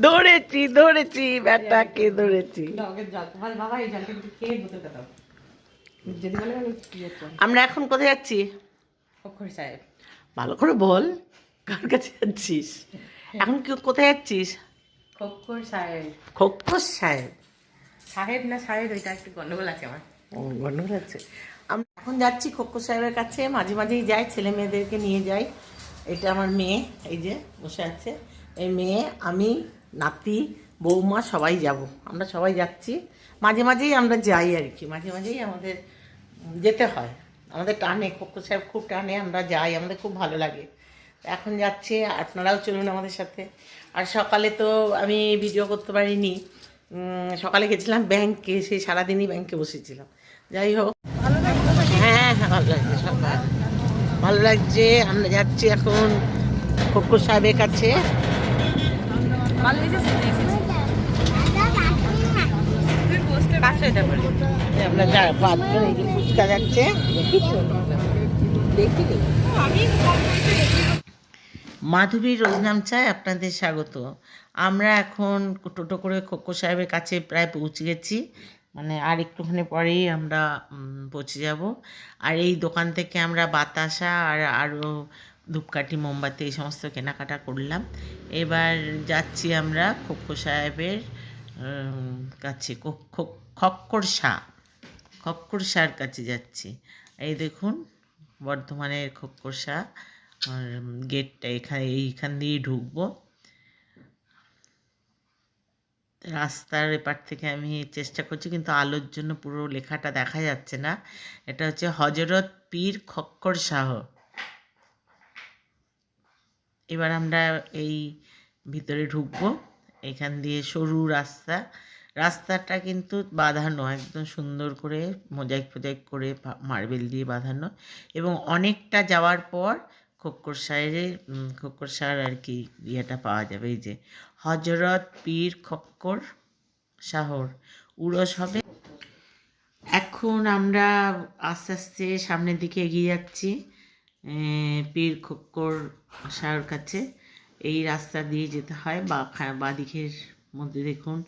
ধরেছি ধরেছি ব্যাটাকে ধরেছি। আমরা এখন কোথায় যাচ্ছি? খোকর সাহেব। ভালো করে বল, কার কাছে যাচ্ছিস? এখন কি কোথায় যাচ্ছিস? খোকর সাহেব। খোকর সাহেব। সাহেব না সাহেব, ওইটা একটু গন্ডগোল আছে আমার। ও, গন্ডগোল আছে। আমরা এখন যাচ্ছি খোকর সাহেবের কাছে, মাঝে মাঝেই যাই, ছেলে মেয়েদেরকে নিয়ে যাই। এটা আমার মেয়ে, এই যে বসে আছে। এই মেয়ে, আমি, নাতি, বৌমা সবাই যাব। আমরা সবাই যাচ্ছি, মাঝে মাঝেই আমরা যাই আর কি, মাঝে মাঝেই আমাদের যেতে হয়। আমাদের টানে, খোকর সাহেব খুব টানে, আমরা যাই, আমাদের খুব ভালো লাগে। এখন যাচ্ছি, আপনারাও চলুন আমাদের সাথে। আর সকালে তো আমি ভিডিও করতে পারিনি, সকালে গেছিলাম ব্যাংকে, সেই সারাদিনই ব্যাংকে বসেছিলাম। যাই হোক, হ্যাঁ হ্যাঁ, ভালো লাগছে, সব ভালো লাগছে। আমরা যাচ্ছি এখন খোকর সাহেবের কাছে। আমরা পাঁচজন, এই যে ফুচকা যাচ্ছে, দেখিনি। মাধবী রোজনাম চায় আপনাদের স্বাগত। আমরা এখন টোটো করে খোকর সাহেবের কাছে প্রায় পৌঁছে গেছি, মানে আর একটুখানি পরেই আমরা পৌঁছে যাব। আর এই দোকান থেকে আমরা বাতাসা আর আরও ধূপকাঠি, মোমবাতি এই সমস্ত কেনাকাটা করলাম। এবার যাচ্ছি আমরা খোকর সাহেবের কাছে, খক্কর শাহর কাছে যাচ্ছি। এই দেখুন বর্ধমানের খক্কর শাহ, আর গেটটা এইখান দিয়েই ঢুকবো। রাস্তার এপার থেকে আমি চেষ্টা করছি, কিন্তু আলোর জন্য পুরো লেখাটা দেখা যাচ্ছে না। এটা হচ্ছে হজরত পীর খক্কর শাহ। এবার আমরা এই ভিতরে ঢুকবো, এখান দিয়ে সরু রাস্তাটা কিন্তু বাঁধানো, একদম সুন্দর করে মোজাইক ফোজাইক করে মার্বেল দিয়ে বাঁধানো। এবং অনেকটা যাওয়ার পর খোকর শাহের আর কি ইয়েটা পাওয়া যাবে, এই যে হজরত পীর খক্কর শাহর উরস হবে। এখন আমরা আস্তে আস্তে সামনের দিকে এগিয়ে যাচ্ছি পীর খক্কর শাহর কাছে। এই রাস্তা দিয়ে যেতে হয়, বা দিকের মধ্যে দেখুন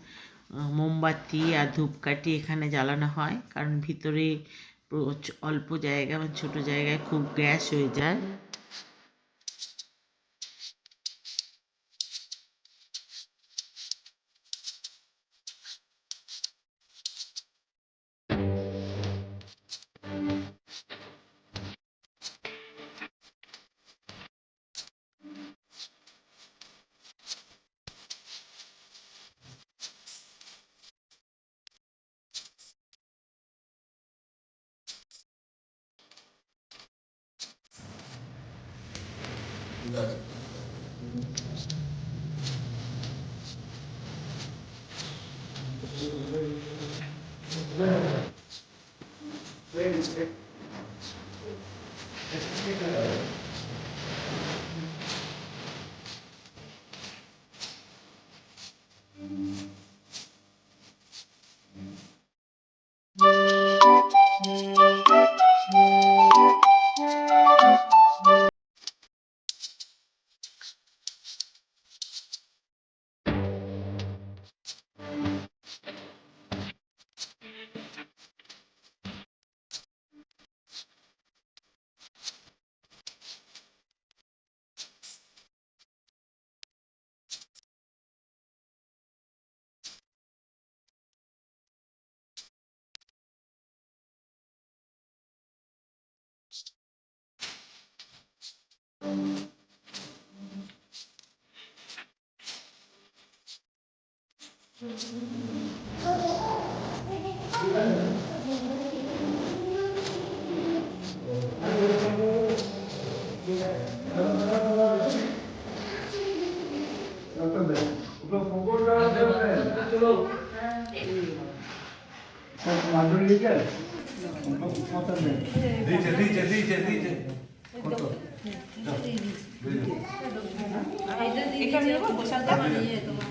মোমবাতি আর ধূপকাঠি এখানে জ্বালানো হয়, কারণ ভিতরে অল্প জায়গা বা ছোটো জায়গায় খুব গ্যাস হয়ে যায়।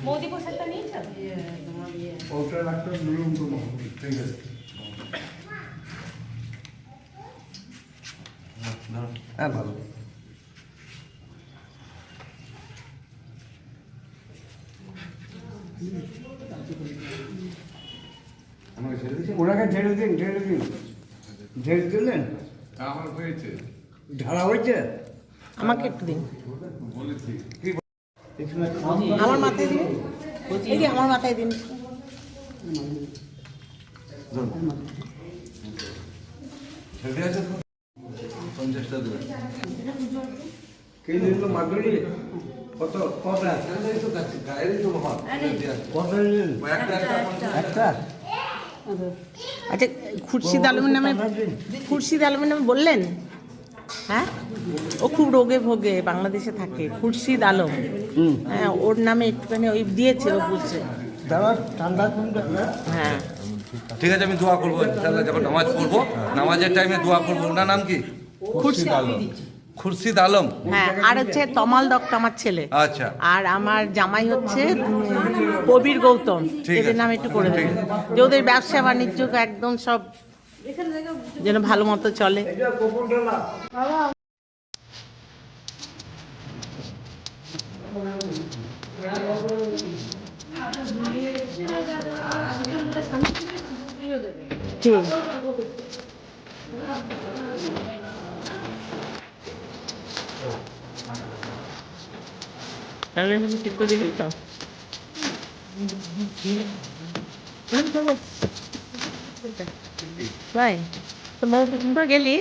মোদি প্রসাদটা নিয়েছ? ওটা রাখতে নুন তো ঠিক আছে। হ্যাঁ ভালো। ওনাকে ঝেড়ে দিন ঝেড়ে দিলেন আমার হয়েছে ঢালা হয়েছে আমাকে একটু দিন এখানে খাম আমার মাথায় দিন এই যে আমার মাথায় দিন ছেড়ে আছে 50টা দেবেন কে দিল মাদুরি কত কটা গায়েরই তো বাবা কত নিলেন একটা একটা আচ্ছা খুরশিদ আলমের নামে খুরশিদ আলমের নামে বললেন হ্যাঁ ও খুব রোগে ভোগে বাংলাদেশে থাকে খুরশিদ আলম হ্যাঁ ওর নামে একটুখানি ওই দিয়েছে ও বুঝছে দাদা ঠান্ডা কোনটা হ্যাঁ ঠিক আছে আমি দোয়া করবো ইনশাআল্লাহ যখন নামাজ পড়বো নামাজের টাইমে দোয়া করবো ওনার নাম কি খুরশিদ খুরশিদ আলম হ্যাঁ আর হচ্ছে তমাল দত্ত আমার ছেলে আচ্ছা আর আমার জামাই হচ্ছে কবির গৌতম ঠিক এদের আছে। নামে একটু করে দেবেন যে ওদের ব্যবসা বাণিজ্য একদম সব যেন ভালো মতো চলে এটা গোপন ঢালা ঠিক তাহলে আমি ঠিক করে দিবি তো ভাই তোমার কিন্তু গেলি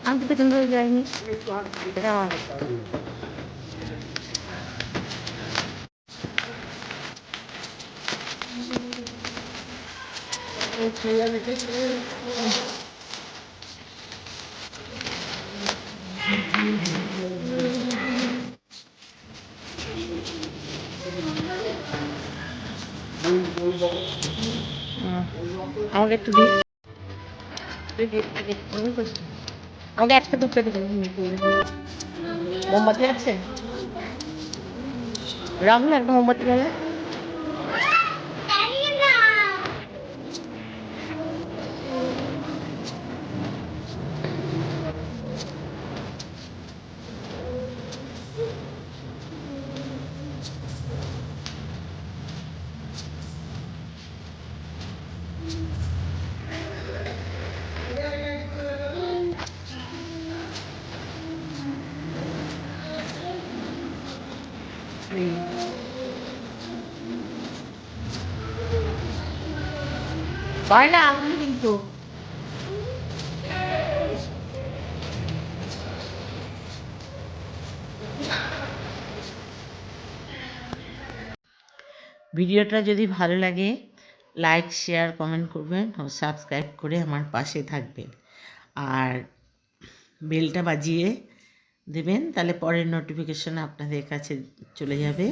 আমি তো কিন্তু যাইনি আমাকে একটু দিই আমাকে একটা দুটো দিবেন মোমবাতি আছে রাহুল একটা মোমবাতি দেবে পারে না আমি কিন্তু ভিডিওটা যদি ভালো লাগে লাইক শেয়ার কমেন্ট করবেন ও সাবস্ক্রাইব করে আমার পাশে থাকবেন আর বেলটা বাজিয়ে দেবেন তাহলে পরের নোটিফিকেশন আপনাদের কাছে চলে যাবে